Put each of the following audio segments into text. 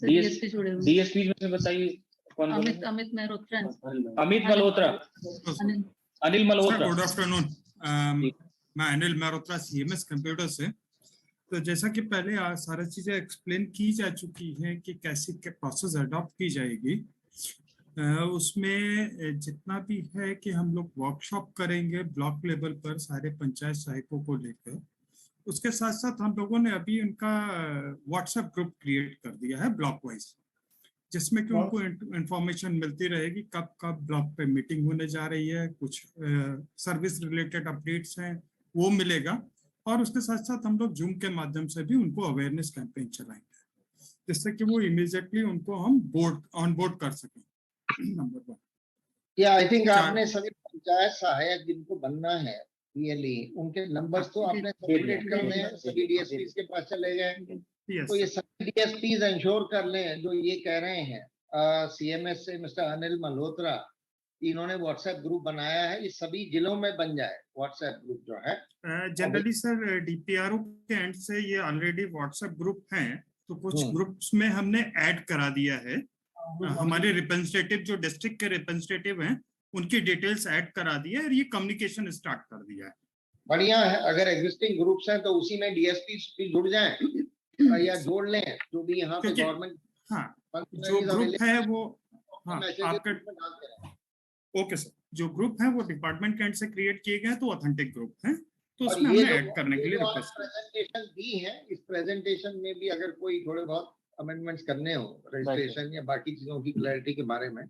DSP जुड़े हुए, DSP में से बताइए कौन? अमित मल्होत्रा। अमित मल्होत्रा, अनिल मल्होत्रा। गुड आफ्टरनून, मैं अनिल मल्होत्रा, सीएमएस कंप्यूटर से। तो जैसा कि पहले सारी चीजें एक्सप्लेन की जा चुकी हैं कि कैसे प्रोसेस अडॉप्ट की जाएगी, उसमें जितना भी है कि हम लोग वर्कशॉप करेंगे ब्लॉक लेवल पर सारे पंचायत सहायकों को लेकर। उसके साथ साथ हम लोगों ने अभी उनका व्हाट्सएप ग्रुप क्रिएट कर दिया है ब्लॉक वाइज, जिसमें कि उनको इंफॉर्मेशन मिलती रहेगी कब कब ब्लॉक पे मीटिंग होने जा रही है, कुछ सर्विस रिलेटेड अपडेट्स हैं वो मिलेगा। और उसके साथ साथ हम लोग जूम के माध्यम से भी उनको अवेयरनेस कैंपेन चलाएंगे, जिससे कि वो इमीडिएटली उनको हम ऑन बोर्ड कर सकें। नंबर 1 या आई थिंक आपने सभी पंचायत सहायक जिनको बनना है रियली उनके नंबर्स तो आपने सबमिट कर लें, सभी डीएसपी के पास चले गए। तो ये सभी डीएसपीज इंश्योर कर लें जो ये कह रहे हैं सीएमएस से मिस्टर अनिल मल्होत्रा, इन्होंने व्हाट्सएप ग्रुप बनाया है, ये सभी जिलों में बन जाए व्हाट्सएप ग्रुप जो है। जनरली सर डीपीआरओ के एंड से ये ऑलरेडी व्हाट्सएप ग्रुप हैं, तो कुछ ग्रुप्स में हमने ऐड करा दिया है। हमारे रिप्रेजेंटेटिव जो डिस्ट्रिक्ट के रिप्रेजेंटेटिव हैं उनकी डिटेल्स ऐड करा दी है और ये कम्युनिकेशन स्टार्ट कर दिया है। बढ़िया है, अगर एग्जिस्टिंग ग्रुप्स हैं तो उसी में डीएसपी भी जुड़ जाएं या जोड़ लें जो भी यहाँ पे गवर्नमेंट। हाँ, जो ग्रुप है वो आपका ओके सर, जो ग्रुप है वो डिपार्टमेंट के एंड से क्रिएट किए गए हैं, तो ऑथेंटिक ग्रुप हैं, तो उसमें हमने ऐड करने के लिए रिक्वेस्ट प्रेजेंटेशन दी है। इस प्रेजेंटेशन में भी अगर कोई थोड़े बहुत अमेंडमेंट्स करने हो रजिस्ट्रेशन या बाकी चीजों की क्लैरिटी के बारे में,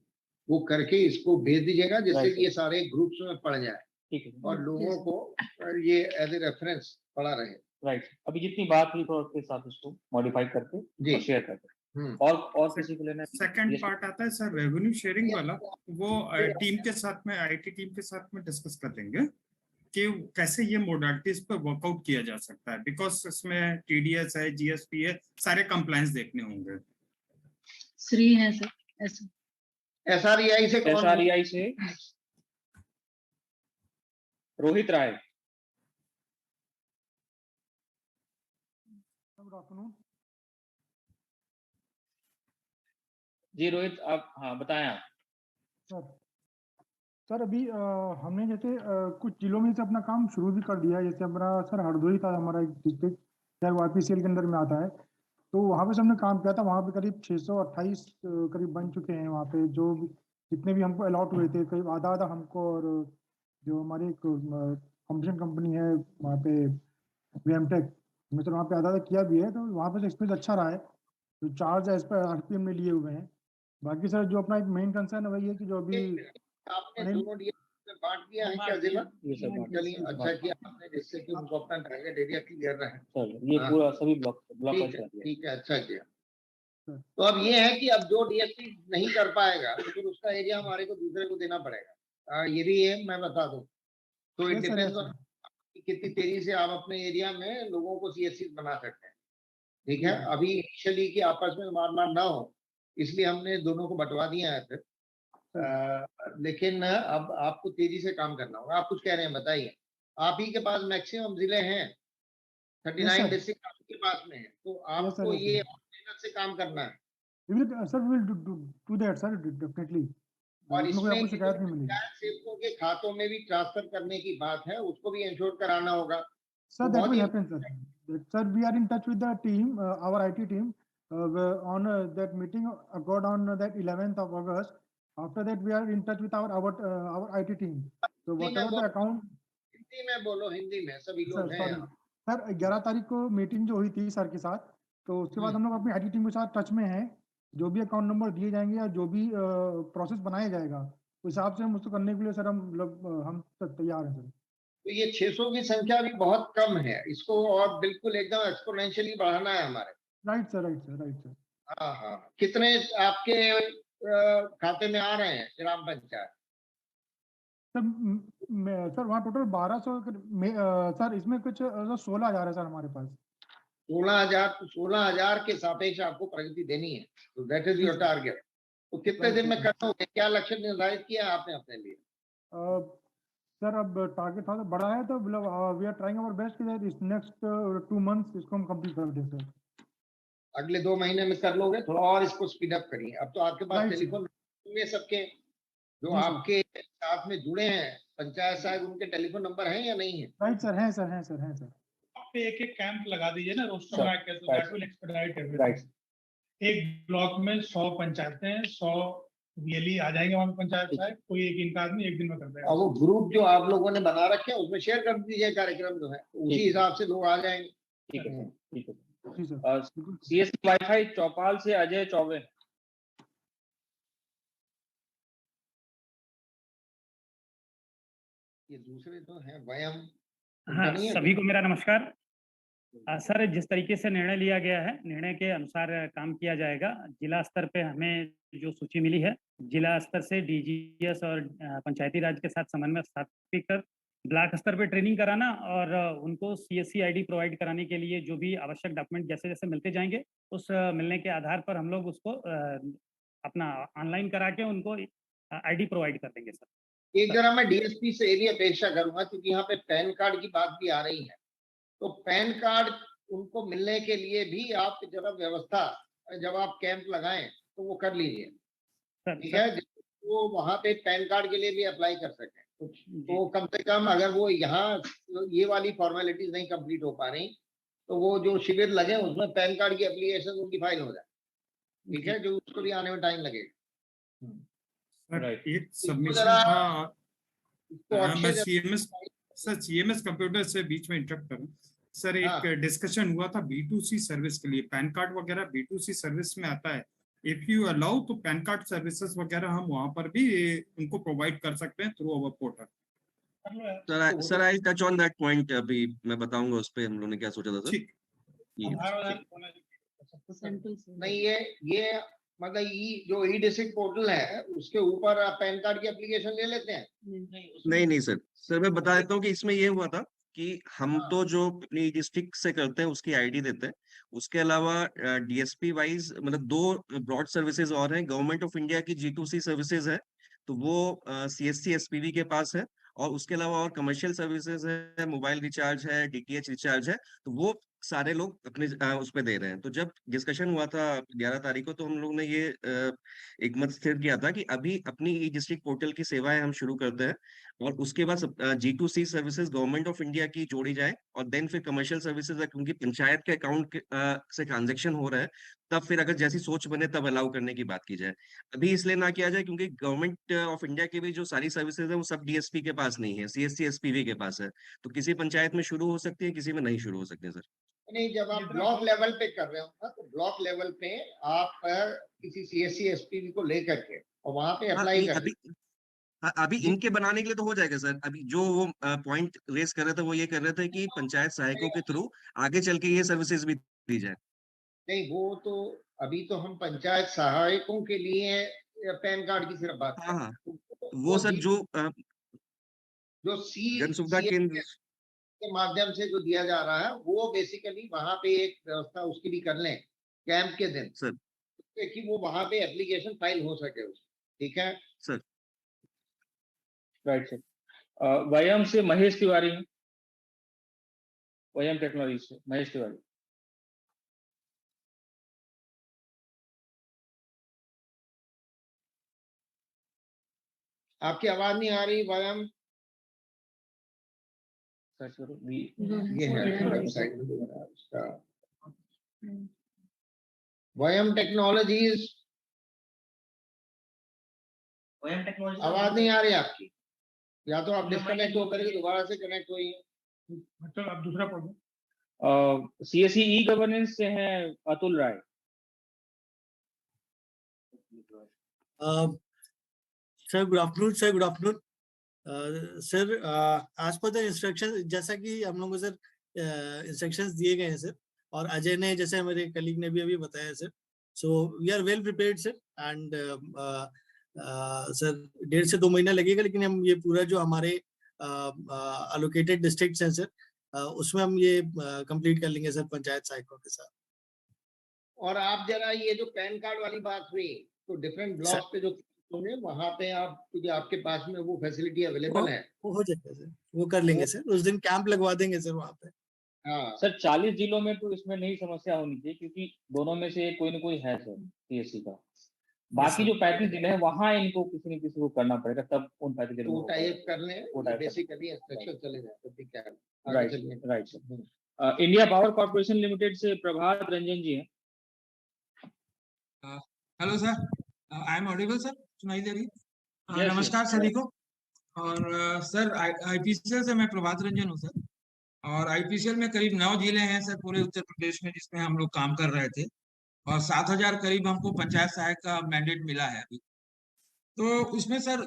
वो करके इसको भेज दीजिएगा जिससे कि ये सारे ग्रुप्स में पढ़ जाए और लोगों को ये एज ए रेफरेंस पढ़ा रहे। राइट, अभी जितनी बात हुई तो उसके साथ उसको मॉडिफाई करके शेयर करते। और किसी को लेना है? सेकंड पार्ट आता है सर रेवेन्यू शेयरिंग वाला, वो टीम के साथ में, आईटी टीम के साथ में डिस्कस कर लेंगे कि कैसे ये मोडालिटीज पर वर्कआउट किया जा सकता है, बिकॉज इसमें टीडीएस है, जीएसपी है, सारे कंप्लायंस देखने होंगे। श्री है सर, एसआरईआई से कौन? एसआरईआई से रोहित राय। गुड आफ्टरनून जी रोहित, आप हाँ बताएं आप। सर अभी हमने जैसे कुछ जिलों में से अपना काम शुरू भी कर दिया है। जैसे हमारा सर हरदोई था, हमारा एक डिस्ट्रिक्ट खैर वाईपीसीएल के अंदर में आता है, तो वहाँ पे हमने काम किया था। वहाँ पे करीब 628 करीब बन चुके हैं। वहाँ पे जो जितने भी हमको अलॉट हुए थे करीब आधा आधा हमको, और जो हमारी कंपटीशन कंपनी है वहाँ पे वीएमटेक, हमने तो वहाँ पे आधा आधा किया भी है, तो वहाँ पे एक्सपीरियंस अच्छा रहा है। तो चार्ज एज पर आरपीएम में लिए हुए हैं। बाकी सर जो अपना एक मेन कंसर्न है वही है कि जो अभी आपने दोनों डीएसपी में बांट दिया है क्या जिला? चलिए अच्छा किया आपने, जिससे कि उनको अपना टारगेट एरिया क्लियर रहे। ये पूरा सभी ब्लॉक ठीक है, अच्छा किया। तो अब ये है कि अब जो डीएसपी नहीं कर पाएगा तो फिर उसका एरिया हमारे को दूसरे को देना पड़ेगा। ये भी है, मैं बता दूं तो इट डिपेंड्स ऑन कितनी तेजी से आप अपने एरिया में लोगों को सीएससी बना सकते हैं। ठीक है, अभी इनिशियली कि आपस में मार मार ना हो इसलिए हमने दोनों को बंटवा दिया है फिर। लेकिन अब आपको तेजी से काम करना होगा। आप कुछ कह रहे हैं, बताइए। आप ही के पास मैक्सिमम जिले हैं, 39 डिस्ट्रिक्ट आपके पास में है, तो आपको ये मेहनत से काम करना है। Sir we will do that sir, definitely. और इसमें सेवकों के खातों में भी ट्रांसफर करने की बात है, उसको भी इंश्योर कराना होगा। Sir that will happen sir. Sir we are in touch with the team, our IT team, on that meeting got on that 11th of August. After that we are in touch with our IT team. So whatever the account, Hindi में बोलो, हिंदी में सभी लोग हैं। Sir 11 तारीख को meeting जो हुई थी सर के साथ, तो उसके बाद हम लोग अपनी आईटी टीम के साथ टच में हैं। जो भी अकाउंट नंबर दिए जाएंगे या जो भी प्रोसेस बनाया जाएगा उस हिसाब से हम उसको करने के लिए सर हम तैयार हैं सर। तो ये 600 की संख्या भी बहुत कम है, इसको और बिल्कुल एकदम एक्सपोनेंशियली बढ़ाना है हमारे। Right sir. हाँ, कितने आपके खाते में आ रहे हैं ग्राम पंचायत? सर वहाँ टोटल 1200 सर, इसमें कुछ 16,000 है सर हमारे पास। 16,000 के सापेक्ष आपको प्रगति देनी है, तो दैट इज योर टारगेट। तो कितने दिन में करोगे? क्या लक्ष्य निर्धारित किया आपने अपने लिए? सर अब टारगेट थोड़ा बड़ा है, तो we are trying our best कि इस नेक्स्ट 2 मंथ्स इसको हम कंप्लीट कर दें सर। अगले 2 महीने में कर लोगे, थोड़ा और इसको स्पीड अप करिए। अब तो आपके पास Right, sir. टेलीफोन में सबके जो जी, सर। आपके साथ में जुड़े हैं पंचायत साहब, उनके टेलीफोन नंबर हैं या नहीं है? राइट सर, हैं सर, हैं सर, हैं सर। आप पे एक कैंप लगा दीजिए ना रोस्टर Sure. बना के, तो that will expedite right everything. एक ब्लॉक में 100 पंचायतें हैं, 100 वीएलई आ जाएंगे वहां पे पंचायत साहब, कोई एक इनका आदमी एक दिन में कर देगा। और वो ग्रुप जो आप लोगों ने बना रखे हैं उसमें शेयर कर दीजिए कार्यक्रम जो है, उसी ठीक। हिसाब से लोग आ जाएंगे। ठीक है, ठीक है। जी सर, बिल्कुल। सीएससी वाईफाई चौपाल से अजय चौबे। ये दूसरे तो हैं वयम। हाँ, नहीं है सभी को मेरा नमस्कार। सर, जिस तरीके से निर्णय लिया गया है, निर्णय के अनुसार काम किया जाएगा। जिला स्तर पे हमें जो सूची मिली है, जिला स्तर से डीजीएस और पंचायती राज के साथ समन्वय स्थापित कर ब्लॉक स्तर पे ट्रेनिंग कराना और उनको सीएससी आईडी प्रोवाइड कराने के लिए जो भी आवश्यक डॉक्यूमेंट जैसे जैसे मिलते जाएंगे, उस मिलने के आधार पर हम लोग उसको अपना ऑनलाइन करा के उनको आईडी प्रोवाइड कर देंगे सर। एक जरा मैं डीएसपी से ये भी अपेक्षा करूंगा, क्योंकि यहाँ पे पैन कार्ड की बात भी आ रही है, तो पैन कार्ड उनको मिलने के लिए भी आप जरा व्यवस्था, जब आप कैंप लगाएं तो वो कर लीजिए, सर, ठीक है? वो वहाँ पे पैन कार्ड के लिए भी अप्लाई कर सकें, तो कम से कम अगर वो यहाँ ये वाली फॉर्मेलिटीज नहीं कंप्लीट हो पा रही, तो वो जो शिविर लगे उसमें पैन कार्ड की एप्लीकेशन उनकी फाइल हो जाए, ठीक है? जो उसको भी आने में टाइम लगेगा। सर, एक इसको सबमिशन जरा- था। इसको मैं अक्षय सीएमएस कंप्यूटर से बीच में इंटरप्ट करूं सर, एक हाँ। डिस्कशन हुआ था B2C सर्विस के लिए। पैन कार्ड वगैरह B2C सर्विस में आता है। इफ यू अलाउ तो पैन कार्ड सर्विसेज वगैरह हम वहां पर भी उनको प्रोवाइड कर सकते हैं through our portal. Sir I touch on that point, अभी मैं बताऊंगा उस पे हम लोगों ने क्या सोचा था सर। ठीक। सेंट्रल से। नहीं, ये मतलब जो ई डिस्ट्रिक्ट पोर्टल है उसके ऊपर आप पैन कार्ड की एप्लीकेशन ले लेते हैं? नहीं सर मैं बता देता हूँ कि इसमें ये हुआ था कि हम हाँ। तो जो अपनी डिस्ट्रिक्ट से करते हैं उसकी आईडी देते हैं, उसके अलावा डीएसपी वाइज मतलब 2 ब्रॉड सर्विसेज और हैं। गवर्नमेंट ऑफ इंडिया की G2C सर्विसेज है, तो वो सीएससी एसपीवी के पास है, और उसके अलावा और कमर्शियल सर्विसेज है, मोबाइल रिचार्ज है, डीटीएच रिचार्ज है, तो वो सारे लोग अपने उस पे दे रहे हैं। तो जब डिस्कशन हुआ था 11 तारीख को, तो हम लोग ने ये एक मत स्थिर किया था कि अभी अपनी ई डिस्ट्रिक्ट पोर्टल की सेवाएं हम शुरू करते हैं, और उसके बाद G2C services government of India की जोड़ी जाए, और देन फिर कमर्शियल सर्विसेज क्योंकि पंचायत के अकाउंट से ट्रांजेक्शन हो रहा है, तब फिर अगर जैसी सोच बने तब अलाउ करने की बात की जाए। अभी इसलिए ना किया जाए क्योंकि गवर्नमेंट ऑफ इंडिया की भी जो सारी सर्विसेज है वो सब डीएसपी के पास नहीं है, सीएससी एसपीवी के पास है। तो किसी पंचायत में शुरू हो सकती है, किसी में नहीं शुरू हो सकती है सर। नहीं, जब आप ब्लॉक लेवल पे कर रहे हो ना, तो ब्लॉक लेवल पे आप किसी सीएससी एसपीवी को लेकर के और वहां पे अप्लाई कर अभी इनके बनाने के लिए तो हो जाएगा सर। अभी जो वो पॉइंट रेस कर रहे थे वो ये कर रहे थे कि पंचायत सहायकों के थ्रू आगे चल के ये सर्विसेज भी दी जाए। नहीं, वो तो अभी तो हम पंचायत सहायकों के लिए पैन कार्ड की सिर्फ बात कर रहे हैं। वो सर जो सी जन सुविधा केंद्र के माध्यम से जो दिया जा रहा है, वो बेसिकली वहां पे एक व्यवस्था उसकी भी कर लें कैंप के दिन सर, कि वो वहां पे एप्लीकेशन फाइल हो सके उसकी, ठीक है सर। Right sir. वयम से महेश तिवारी हैं, वयम टेक्नोलॉजी से महेश तिवारी। आपकी आवाज नहीं आ रही वयम। सर्च करो ये है वेबसाइट में जो है उसका वयम टेक्नोलॉजीज। आवाज नहीं आ रही आपकी, या तो आप डिस्कनेक्ट होकर के दोबारा से कनेक्ट हुई है। मतलब आप दूसरा पढ़ो। सीएससी ई गवर्नेंस से हैं Atul Rai. Sir good afternoon. Sir good afternoon sir, आज पर द इंस्ट्रक्शन, जैसा कि हम लोगों को सर इंस्ट्रक्शंस दिए गए हैं सर, और अजय ने जैसे हमारे कलीग ने भी अभी बताया sir, so we are well prepared sir. And sir 1.5 से 2 महीना लगेगा, लेकिन हम ये पूरा जो हमारे एलोकेटेड डिस्ट्रिक्ट्स हैं सर, उसमें हम ये कंप्लीट कर लेंगे सर पंचायत सहायकों के साथ। और आप जरा ये जो पैन कार्ड वाली बात हुई, तो डिफरेंट ब्लॉक्स पे जो होंगे वहां पे आप, क्योंकि आपके पास में वो फैसिलिटी अवेलेबल है, वो हो जाएगा सर, वो कर लेंगे सर। उस दिन कैंप लगवा देंगे सर वहाँ पे। हाँ सर 40 जिलों में तो इसमें नहीं समस्या होनी चाहिए, क्योंकि दोनों में से कोई ना कोई है सर सीएससी का। बाकी जो 35 जिले हैं वहां इनको किसी न किसी को करना पड़ेगा, तब उन 35 जिलों तो में टाइप कर लें, वो टाइप कर- बेसिकली इंस्ट्रक्शन चले जाए तो ठीक है। Right right sir. India power corporation limited से प्रभात रंजन जी हैं। Hello sir, I am audible sir, सुनाई दे रही? Yes, नमस्कार yes. सभी को। और सर आईपीसीएल से मैं प्रभात रंजन हूँ सर। और आईपीसीएल में करीब 9 जिले हैं सर पूरे उत्तर प्रदेश में जिसमें हम लोग काम कर रहे थे, और 7,000 करीब हमको पंचायत सहायक का मैंडेट मिला है अभी। तो उसमें सर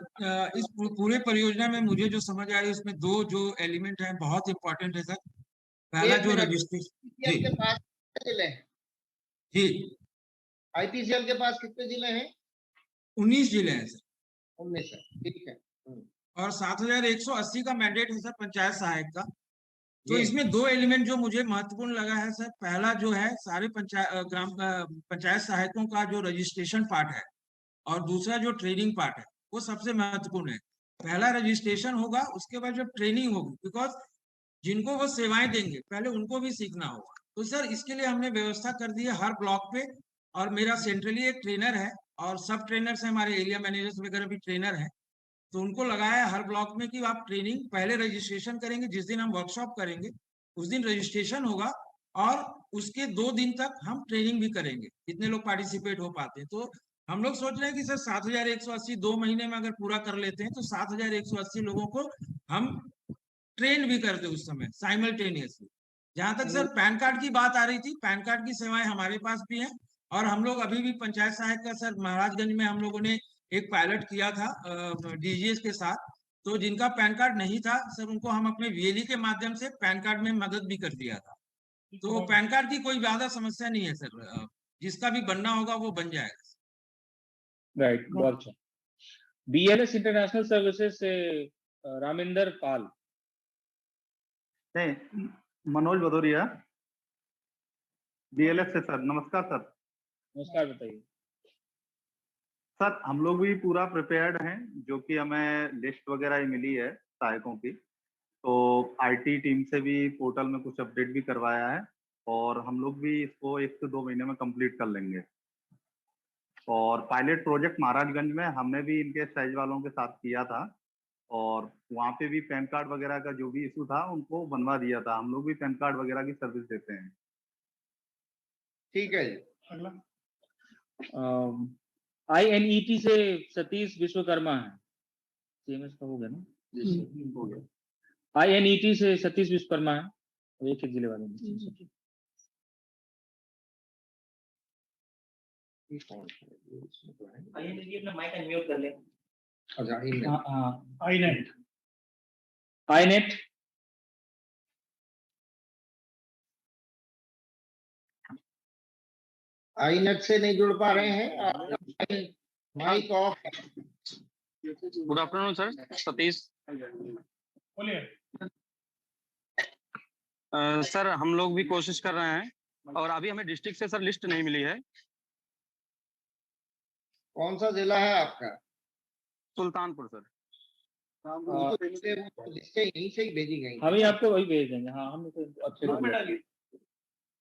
इस पूरे परियोजना में मुझे जो समझ आ रही है उसमें दो जो एलिमेंट हैं बहुत इंपॉर्टेंट है सर। पहला जो रजिस्ट्रेशन के पास कितने जिले हैं? जी आईपीसीएल के पास कितने जिले हैं? 19 जिले हैं सर। 19 है, ठीक है। और 7,180 का मैंडेट है सर पंचायत सहायक का। तो जी। इसमें दो एलिमेंट जो मुझे महत्वपूर्ण लगा है सर, पहला जो है सारे पंचायत सहायकों का जो रजिस्ट्रेशन पार्ट है, और दूसरा जो ट्रेनिंग पार्ट है वो सबसे महत्वपूर्ण है। पहला रजिस्ट्रेशन होगा, उसके बाद जब ट्रेनिंग होगी, बिकॉज जिनको वो सेवाएं देंगे पहले उनको भी सीखना होगा। तो सर इसके लिए हमने व्यवस्था कर दी है हर ब्लॉक पे, और मेरा सेंट्रली एक ट्रेनर है और सब ट्रेनर्स हैं, हमारे एरिया मैनेजर्स वगैरह भी ट्रेनर हैं। तो उनको लगाया है हर ब्लॉक में कि आप ट्रेनिंग पहले रजिस्ट्रेशन करेंगे, जिस दिन हम वर्कशॉप करेंगे उस दिन रजिस्ट्रेशन होगा, और उसके 2 दिन तक हम ट्रेनिंग भी करेंगे जितने लोग पार्टिसिपेट हो पाते हैं। तो हम लोग सोच रहे हैं कि सर 7,180 2 महीने में अगर पूरा कर लेते हैं तो 7,180 लोगों को हम ट्रेन भी करते उस समय साइमल्टेनियसली। जहां तक सर पैन कार्ड की बात आ रही थी, पैन कार्ड की सेवाएं हमारे पास भी हैं, और हम लोग अभी भी पंचायत सहायक का सर महाराजगंज में हम लोगों ने एक पायलट किया था डीजीएस के साथ। तो जिनका पैन कार्ड नहीं था सर उनको हम अपने वीएलई के माध्यम से पैन कार्ड में मदद भी कर दिया था। तो पैन कार्ड की कोई ज्यादा समस्या नहीं है सर, जिसका भी बनना होगा वो बन जाएगा। राइट, बहुत अच्छा। बीएलएस इंटरनेशनल सर्विसेज से रामिंदर पाल। मनोज भदौरिया बीएलएस से सर। नमस्कार सर। नमस्कार, बताइए सर। हम लोग भी पूरा प्रिपेयर्ड हैं, जो कि हमें लिस्ट वगैरह ही मिली है सहायकों की। तो आईटी टीम से भी पोर्टल में कुछ अपडेट भी करवाया है, और हम लोग भी इसको 1 से 2 महीने में कंप्लीट कर लेंगे। और पायलट प्रोजेक्ट महाराजगंज में हमने भी इनके साइज वालों के साथ किया था, और वहाँ पे भी पैन कार्ड वगैरह का जो भी इशू था उनको बनवा दिया था। हम लोग भी पैन कार्ड वगैरह की सर्विस देते हैं। ठीक है जी। अगला आईएनईटी से सतीश विश्वकर्मा है। सीएमएस का हो गया ना? हो गया। आईएनईटी से सतीश विश्वकर्मा है, एक जिले वाले में। अपना माइक अनम्यूट कर ले। आईनेट आईनेट आईनेट से नहीं जुड़ पा रहे हैं, mike off. Good afternoon sir, Satish. Sir हम लोग भी कोशिश कर रहे हैं, और अभी हमें डिस्ट्रिक्ट से सर लिस्ट नहीं मिली है। कौन सा जिला है आपका? सुल्तानपुर सर। यहीं से ही भेजी गई। हम ही आपको वही भेज देंगे। हाँ, हम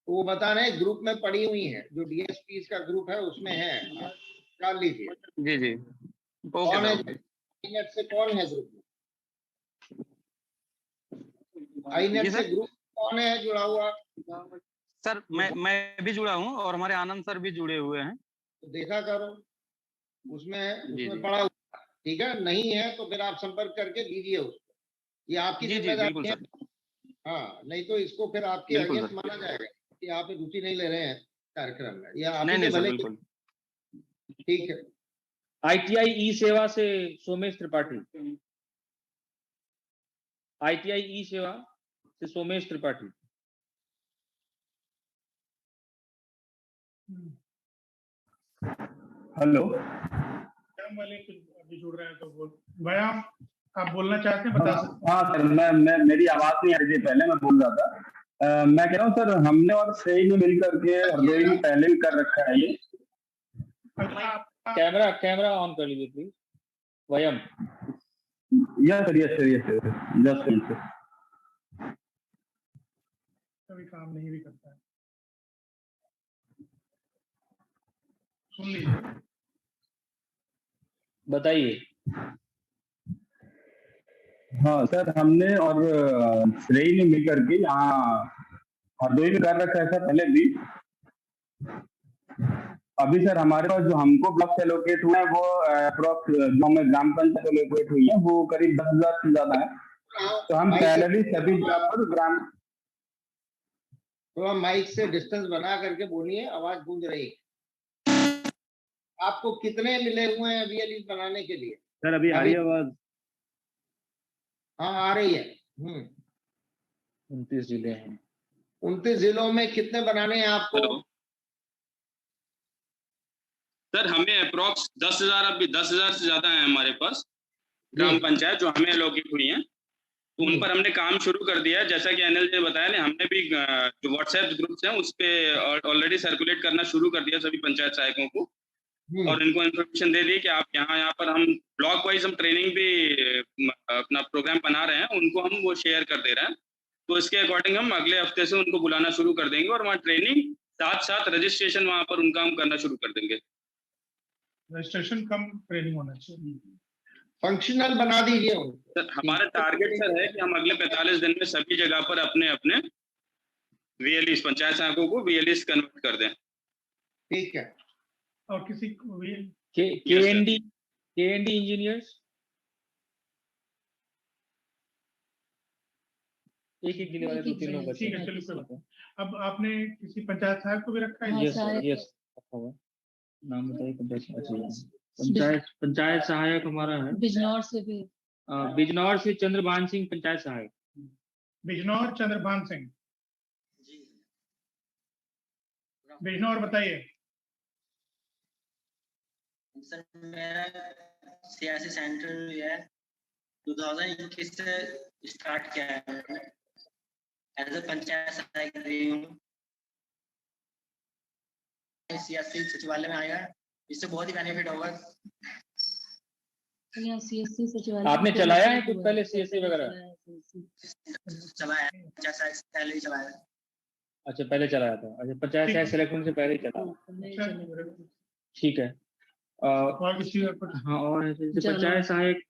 वो बता रहे हैं ग्रुप में पड़ी हुई है, जो डीएसपी का ग्रुप है उसमें है, निकाल लीजिए। जी जी, कौन है आईनेट से? कौन है ग्रुप में? आईनेट से ग्रुप कौन है जुड़ा हुआ? सर मैं भी जुड़ा हूँ, और हमारे आनंद सर भी जुड़े हुए हैं। तो देखा करो उसमें पड़ा हुआ। ठीक है, नहीं है तो फिर आप संपर्क करके दीजिए उसको। ये आपकी जिम्मेदारी है। हाँ, नहीं तो इसको फिर आपके अगेंस्ट माना जाएगा कि आप रुचि नहीं ले रहे हैं कार्यक्रम में, या आप नहीं भले। ठीक है। आईटीआई ई सेवा से सोमेश त्रिपाठी। आईटीआई ई सेवा से सोमेश त्रिपाठी। हेलो, वाले अभी जुड़ रहे हैं तो बोल भाई, आप बोलना चाहते हैं, बता सकते? हाँ सर, मैं मेरी आवाज नहीं आ रही थी पहले, मैं बोल रहा था। मैं कह रहा हूँ सर, हमने और सही ने मिल करके हरदोई में पहले भी कर रखा है ये। कैमरा ऑन कर लीजिए please. Vayam. Yes sir, yes sir, yes sir, just sir. कभी काम नहीं भी करता है। सुन लीजिए। बताइए। हाँ सर, हमने और श्रेय ने मिल करके यहाँ हरदोई में कर रखा है सर पहले भी। अभी सर हमारे पास जो हमको ब्लॉक एलोकेट हुआ है वो अप्रोक्स जो हमें ग्राम पंचायत एलोकेट हुई है वो करीब 10,000 से ज्यादा है। तो हम पैरेलली सभी जगह पर ग्राम, थोड़ा माइक से डिस्टेंस बना करके बोलिए, आवाज गूंज रही है। आपको कितने मिले हुए हैं VLE बनाने के लिए? सर अभी आ रही है आवाज? हाँ आ रही है। 29 जिले हैं। 29 जिलों में कितने बनाने हैं आपको? सर हमें अप्रोक्स 10,000, अभी 10,000 से ज्यादा है हमारे पास ग्राम पंचायत जो हमें अलॉकेट हुई हैं, तो उन पर हमने काम शुरू कर दिया है। जैसा कि अनिल जी ने बताया ना, हमने भी जो व्हाट्सएप ग्रुप्स हैं उस पे ऑलरेडी सर्कुलेट करना शुरू कर दिया सभी पंचायत सहायकों को, और इनको इन्फॉर्मेशन दे दी कि आप यहाँ पर हम ब्लॉक वाइज हम ट्रेनिंग भी अपना प्रोग्राम बना रहे हैं, उनको हम वो शेयर कर दे रहे हैं। तो इसके अकॉर्डिंग हम अगले हफ्ते से उनको बुलाना शुरू कर देंगे और वहाँ ट्रेनिंग साथ साथ रजिस्ट्रेशन वहाँ पर उनका हम करना शुरू कर देंगे। रजिस्ट्रेशन कम ट्रेनिंग होना चाहिए। फंक्शनल बना दीजिए। सर हमारा टारगेट सर है कि हम अगले 45 दिन में सभी जगह पर अपने अपने VLEs पंचायत सहायकों को VLEs कन्वर्ट कर दें। ठीक है। और किसी को भी KND इंजीनियर्स एक जिले वाले 2-3 लोग बचे। ठीक है, चलो कोई बात नहीं। अब आपने किसी पंचायत सहायक को भी रखा है? यस रखा हुआ। नाम बताइए पंचायत सहायक हमारा है बिजनौर से भी। बिजनौर से चंद्रभान सिंह पंचायत सहायक। बिजनौर चंद्रभान सिंह। बिजनौर बताइए। सर मेरा सियासी सेंटर है 2021 से स्टार्ट किया है, एज ए पंचायत सहायक रही हूँ। सियासी सचिवालय में आएगा, इससे बहुत ही बेनिफिट होगा। CSC सचिवालय आपने चलाया है कुछ पहले CSC वगैरह? चलाया है, पंचायत सहायक से पहले ही चलाया है। अच्छा पहले चलाया था। अच्छा पंचायत सहायक सिलेक्शन से पहले ही चला। ठीक है। हाँ और पंचायत सहायक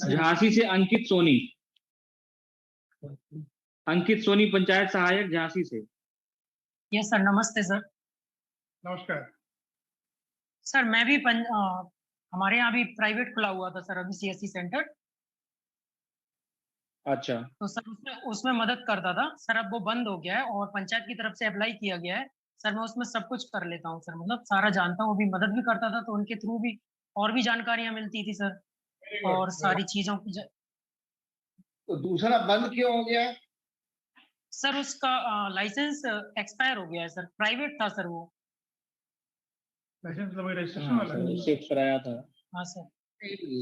झांसी से अंकित सोनी। अंकित सोनी पंचायत सहायक झांसी से। यस सर, नमस्ते सर। नमस्कार सर। मैं भी हमारे यहाँ भी प्राइवेट खुला हुआ था सर अभी CSC सेंटर। अच्छा। तो सर उसमें मदद करता था सर, अब वो बंद हो गया है और पंचायत की तरफ से अप्लाई किया गया है सर। मैं उसमें सब कुछ कर लेता हूँ सर, मतलब सारा जानता हूँ। वो भी मदद भी करता था तो उनके थ्रू भी और भी जानकारियां मिलती थी सर, और सारी चीजों की तो दूसरा बंद क्यों हो गया सर? उसका लाइसेंस एक्सपायर हो गया है सर, प्राइवेट था सर वो। लाइसेंस तो रजिस्ट्रेशन वाला चेक कराया था। हाँ सर।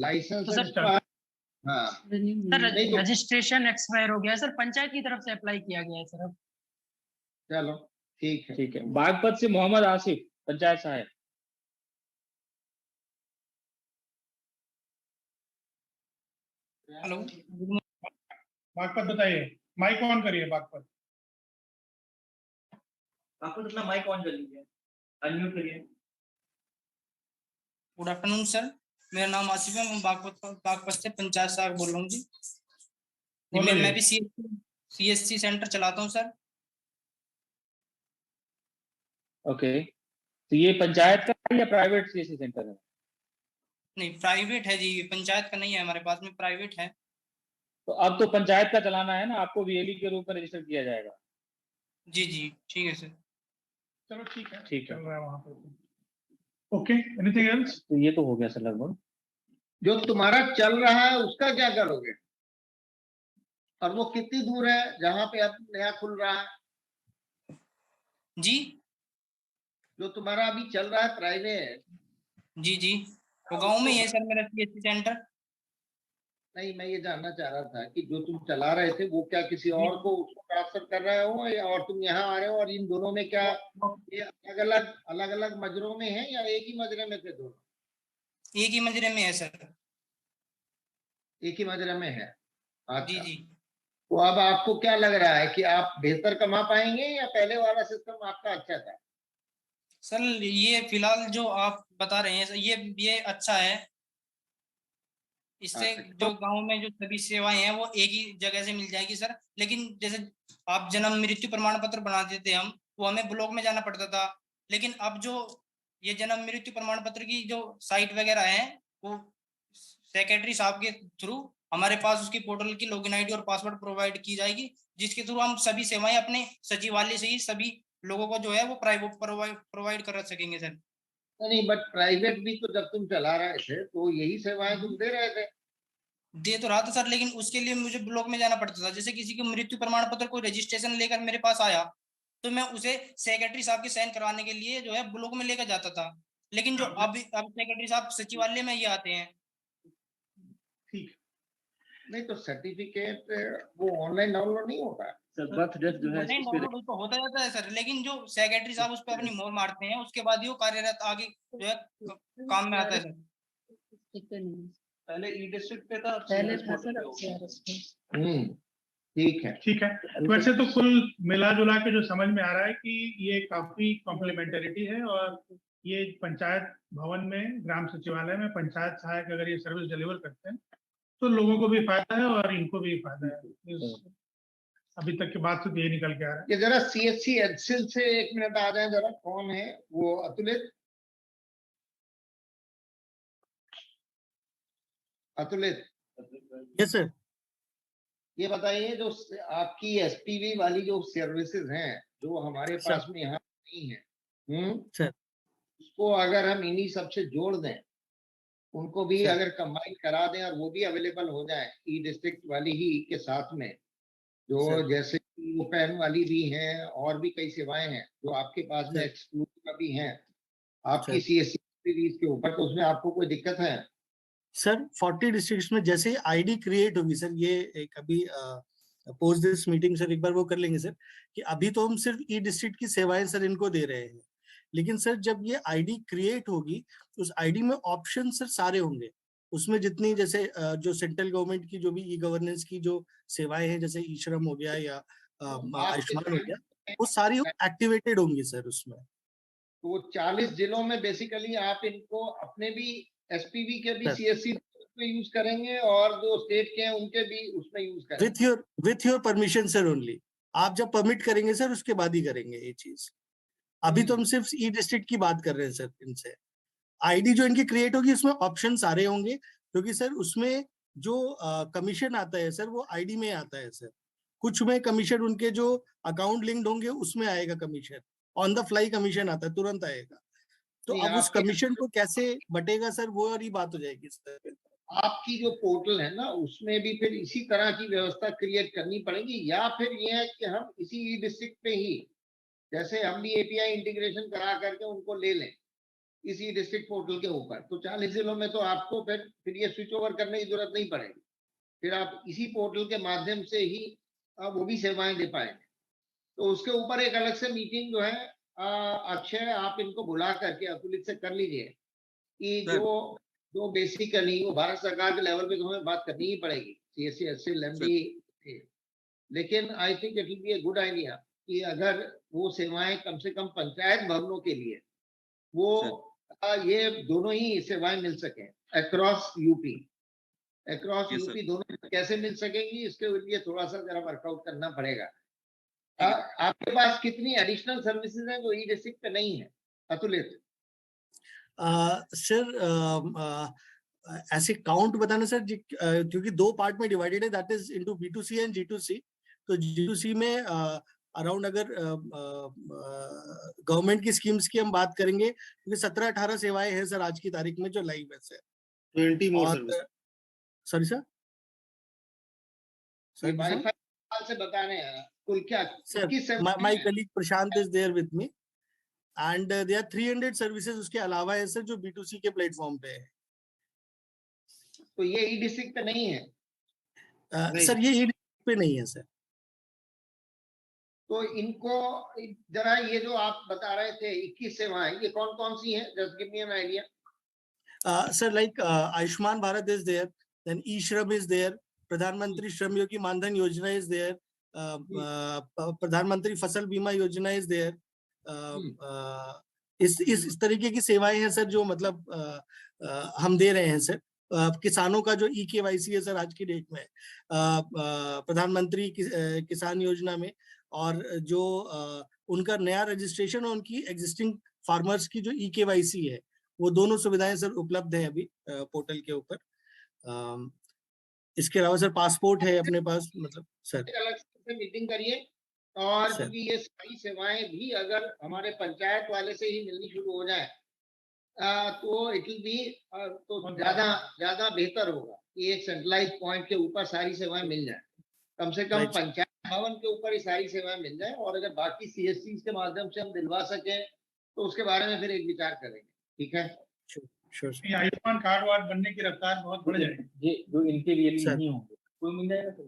लाइसेंस तो सर रजिस्ट्रेशन एक्सपायर हो गया है सर, पंचायत की तरफ से अप्लाई किया गया है सर अब। चलो ठीक है। ठीक है। बागपत से मोहम्मद आसिफ पंचायत सहायक। हेलो बागपत बताइए। माइक ऑन करिए बागपत। आपको अपना माइक ऑन कर लीजिए, अनम्यूट करिए। गुड आफ्टरनून सर, मेरा नाम आसिफ है। मैं बागपत से पंचायत सहायक बोल रहा हूँ जी। मैं भी CSC सेंटर चलाता हूँ सर। ओके, तो ये पंचायत का है या प्राइवेट CSC सेंटर है? नहीं प्राइवेट है जी, पंचायत का नहीं है हमारे पास में, प्राइवेट है। तो अब तो पंचायत का चलाना है ना, आपको VLE के रूप में रजिस्टर किया जाएगा। जी जी ठीक है सर। चलो ठीक है, ठीक है। चल रहा है वहाँ पे। Okay, anything else? तो ये तो हो गया सर लगभग। जो तुम्हारा चल रहा है उसका क्या करोगे? और वो कितनी दूर है जहाँ पे अब नया खुल रहा है? जी जो तुम्हारा अभी चल रहा है प्राइवेट। जी जी, वो गांव में ही है सर मेरा CSC सेंटर। नहीं, मैं ये जानना चाह रहा था कि जो तुम चला रहे थे वो क्या किसी और को उसको ट्रांसफर कर रहे हो, या और तुम यहाँ आ रहे हो, और इन दोनों में क्या ये अलग अलग मजरों में है या एक ही मजरे में थे दोनों? एक ही मजरे में है सर। एक ही मजरे में है। अच्छा। जी जी। तो अब आपको क्या लग रहा है कि आप बेहतर कमा पाएंगे या पहले वाला सिस्टम आपका अच्छा था? सर ये फिलहाल जो आप बता रहे हैं ये अच्छा है। इससे जो गांव में जो सभी सेवाएं हैं वो एक ही जगह से मिल जाएगी सर। लेकिन जैसे आप जन्म मृत्यु प्रमाण पत्र बनाते थे हम, वो हमें ब्लॉक में जाना पड़ता था। लेकिन अब जो ये जन्म मृत्यु प्रमाण पत्र की जो साइट वगैरह है वो सेक्रेटरी साहब के थ्रू हमारे पास उसकी पोर्टल की लॉगिन आईडी और पासवर्ड प्रोवाइड की जाएगी, जिसके थ्रू हम सभी सेवाएं अपने सचिवालय से ही सभी लोगों को जो है वो प्राइवेट प्रोवाइड कर सकेंगे सर। नहीं, बट प्राइवेट भी तो जब तुम चला रहे थे तो यही सेवाएं तुम दे रहे थे। दे तो रहा था सर, लेकिन उसके लिए मुझे ब्लॉक में जाना पड़ता था। जैसे किसी की मृत्यु प्रमाण पत्र कोई रजिस्ट्रेशन लेकर मेरे पास आया तो मैं उसे सेक्रेटरी साहब के साइन करवाने के लिए जो है ब्लॉक में लेकर जाता था। लेकिन जो अब सेक्रेटरी साहब सचिवालय में ही आते हैं। ठीक, नहीं तो सर्टिफिकेट वो ऑनलाइन डाउनलोड नहीं होता सर। बर्थ डेट जो है ऑनलाइन डाउनलोड तो होता रहता है सर, लेकिन जो सेक्रेटरी साहब उस पर अपनी मोहर मारते हैं उसके बाद ही वो कार्यरत आगे जो है काम में आता है सर। पहले ई डिस्ट्रिक्ट पे था, पहले था सर, अब CRS पे। ठीक है। ठीक है। वैसे तो कुल मिला जुला के जो समझ में आ रहा है कि ये काफी कॉम्प्लीमेंटरिटी है और ये पंचायत भवन में, ग्राम सचिवालय में पंचायत सहायक अगर ये सर्विस डिलीवर करते हैं तो लोगों को भी फायदा है और इनको भी फायदा है। अभी तक की बात तो ये निकल के आ रहा है। ये जरा CSC एक्सेल से एक मिनट आ जाए जरा, कौन है वो? अतुलित, अतुलित। Yes sir. ये बताइए जो आपकी SPV वाली जो सर्विसेज हैं जो हमारे पास में यहाँ नहीं है, सर, उसको अगर हम इन्हीं सबसे जोड़ दें, उनको भी सर, अगर कंबाइन करा दें और वो भी अवेलेबल हो जाए ई डिस्ट्रिक्ट वाली ही के साथ में, जो सर, जैसे कि वो पैन वाली भी हैं और भी कई सेवाएं हैं जो आपके पास में सर, एक्सक्लूसिव भी हैं आपकी सर, CSC के ऊपर, तो उसमें आपको कोई दिक्कत है? सर 40 डिस्ट्रिक्ट्स में जैसे आईडी क्रिएट होगी सर, ये एक अभी पोस्ट दिस मीटिंग सर एक बार वो कर लेंगे सर, कि अभी तो हम सिर्फ ई डिस्ट्रिक्ट की सेवाएं सर इनको दे रहे हैं। लेकिन सर जब ये आईडी क्रिएट होगी तो उस आईडी में ऑप्शन सर सारे होंगे। उसमें जितनी जैसे जो सेंट्रल गवर्नमेंट की जो भी ई गवर्नेंस की जो सेवाएं हैं, जैसे ई श्रम हो गया या आयुष्मान हो गया, वो सारी एक्टिवेटेड होंगी सर उसमें। तो 40 जिलों में बेसिकली आप इनको अपने भी SPV के भी CSC में यूज करेंगे और जो स्टेट के हैं उनके भी उसमें यूज करेंगे with your permission sir only. आप जब परमिट करेंगे सर उसके बाद ही करेंगे ये चीज। अभी तो हम सिर्फ ई डिस्ट्रिक्ट की बात कर रहे हैं सर। इनसे आईडी जो इनकी क्रिएट होगी उसमें ऑप्शन सारे होंगे, क्योंकि सर उसमें जो कमीशन आता है सर वो आईडी में आता है सर। कुछ में कमीशन उनके जो अकाउंट लिंक्ड होंगे उसमें आएगा commission, on the fly commission आता है, तुरंत आएगा। तो अब उस कमीशन को कैसे बटेगा सर, वो और ही बात हो जाएगी सर। आपकी जो पोर्टल है ना उसमें भी फिर इसी तरह की व्यवस्था क्रिएट करनी पड़ेगी, या फिर ये है कि हम इसी ई डिस्ट्रिक्ट पे ही जैसे हम भी API इंटीग्रेशन करा करके उनको ले लें इसी डिस्ट्रिक्ट पोर्टल के ऊपर, तो 40 जिलों में तो आपको फिर ये स्विच ओवर करने की जरूरत नहीं पड़ेगी। फिर आप इसी पोर्टल के माध्यम से ही आप वो भी सेवाएं दे पाएंगे। तो उसके ऊपर एक अलग से मीटिंग जो है अक्षय आप इनको बुला करके अतुलित से कर लीजिए कि जो बेसिकली वो भारत सरकार के लेवल पे तो हमें बात करनी ही पड़ेगी CSC SC MD, लेकिन I think it will be a good idea कि अगर वो सेवाएं कम से कम पंचायत भवनों के लिए वो ये दोनों ही सेवाएं मिल सके अक्रॉस यूपी दोनों कैसे मिल सकेंगी, इसके लिए थोड़ा सा जरा वर्कआउट करना पड़ेगा। आपके पास कितनी एडिशनल सर्विसेज हैं जो ई डिस्ट्रिक्ट पे नहीं है अतुलित? सर ऐसे काउंट बताना सर, क्योंकि दो पार्ट में डिवाइडेड है, that is into B2C and G2C। तो G2C में अराउंड अगर गवर्नमेंट की स्कीम्स की हम बात करेंगे, क्योंकि 17-18 सेवाएं हैं सर आज की तारीख में जो लाइव है sir. 20 more service. Sorry sir, WiFi से बता रहे हैं कुल क्या sir. My colleague Prashant is there with me and there are 300 services उसके अलावा है सर जो B2C के प्लेटफॉर्म पे है। तो ये ई डिस्ट्रिक्ट पे नहीं है सर, ये ई डिस्ट्रिक्ट पे नहीं है सर। तो इनको जरा ये जो आप बता रहे थे 21 सेवाएं, ये कौन कौन सी हैं? Just give me an idea. Sir, like Ayushman Bharat is there, then E-Shram is there, प्रधानमंत्री श्रम योगी मानधन योजना इज देयर, प्रधानमंत्री फसल बीमा योजना इज देयर। इस तरीके की सेवाएं हैं सर जो मतलब हम दे रहे हैं सर। किसानों का जो EKYC है सर आज की डेट में प्रधानमंत्री किसान योजना में, और जो उनका नया रजिस्ट्रेशन और उनकी एग्जिस्टिंग फार्मर्स की जो EKYC है, वो दोनों सुविधाएं सर उपलब्ध है अभी पोर्टल के ऊपर। इसके अलावा सर पासपोर्ट है अपने पास, मतलब सर अलग से मीटिंग करिए, और क्योंकि ये सारी सेवाएं भी अगर हमारे पंचायत वाले से ही मिलनी शुरू हो जाए तो इट विल बी तो ज्यादा बेहतर होगा कि एक सेंट्रलाइज पॉइंट के ऊपर सारी सेवाएं मिल जाए। कम से कम पंचायत भवन के ऊपर ही सारी सेवाएं मिल जाए, और अगर बाकी CSC के माध्यम से हम दिलवा सके तो उसके बारे में फिर एक विचार करेंगे। ठीक है, आयुष्मान कार्ड वार्ड बनने की रफ्तार बहुत बढ़ जाएगी। ये जो इनके लिए नहीं होंगे कोई मिल जाएगा तो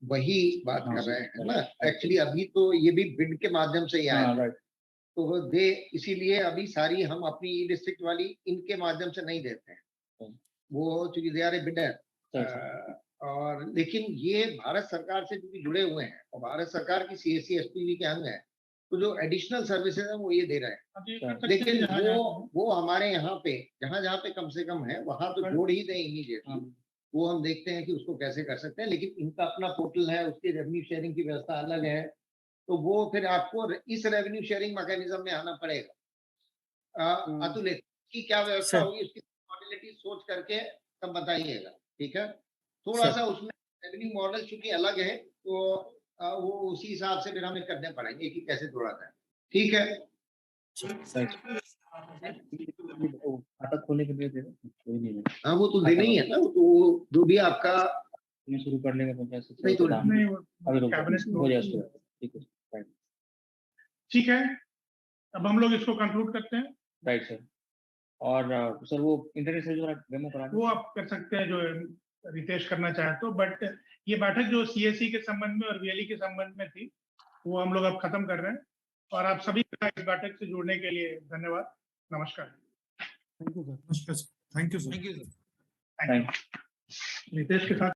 वही बात कर रहे हैं ना। एक्चुअली अभी तो ये भी बिड के माध्यम से ही आया, तो दे इसीलिए अभी सारी हम अपनी डिस्ट्रिक्ट वाली इनके माध्यम से नहीं देते हैं, वो चूंकि दे आर ए बिडर। और लेकिन ये भारत सरकार से क्योंकि जुड़े हुए हैं और भारत सरकार की CSC SPV के अंग है, तो जो एडिशनल सर्विसेज है वो ये दे रहे हैं। लेकिन वो हमारे यहाँ पे जहाँ पे कम से कम है वहां तो जोड़ ही दें इमीडिएटली, वो हम देखते हैं कि उसको कैसे कर सकते हैं। लेकिन इनका अपना पोर्टल है, उसकी रेवेन्यू शेयरिंग की व्यवस्था अलग है, तो वो फिर आपको इस रेवेन्यू शेयरिंग मैकेनिज्म में आना पड़ेगा। अतुल की क्या व्यवस्था होगी उसकी मॉडलिटी सोच करके तब बताइएगा। ठीक है, थोड़ा सा उसमें रेवेन्यू मॉडल चूंकि अलग है तो वो उसी हिसाब से फिर हमें करने पड़ेंगे कि कैसे जोड़ा जाए। ठीक है, खाता खोलने के लिए कोई नहीं है। हाँ वो तो देना ही है ना, तो जो भी आपका शुरू करने का ठीक है। अब हम लोग इसको कंक्लूड करते हैं। Right sir. और सर वो इंटरनेट से जो डेमो करा वो आप कर सकते हैं जो रितेश करना चाहे तो, बट ये बैठक जो CSC के संबंध में और VLE के संबंध में थी वो हम लोग अब खत्म कर रहे हैं, और आप सभी का इस बैठक से जुड़ने के लिए धन्यवाद। नमस्कार। Thank you sir. Thank you sir. Ritesh के साथ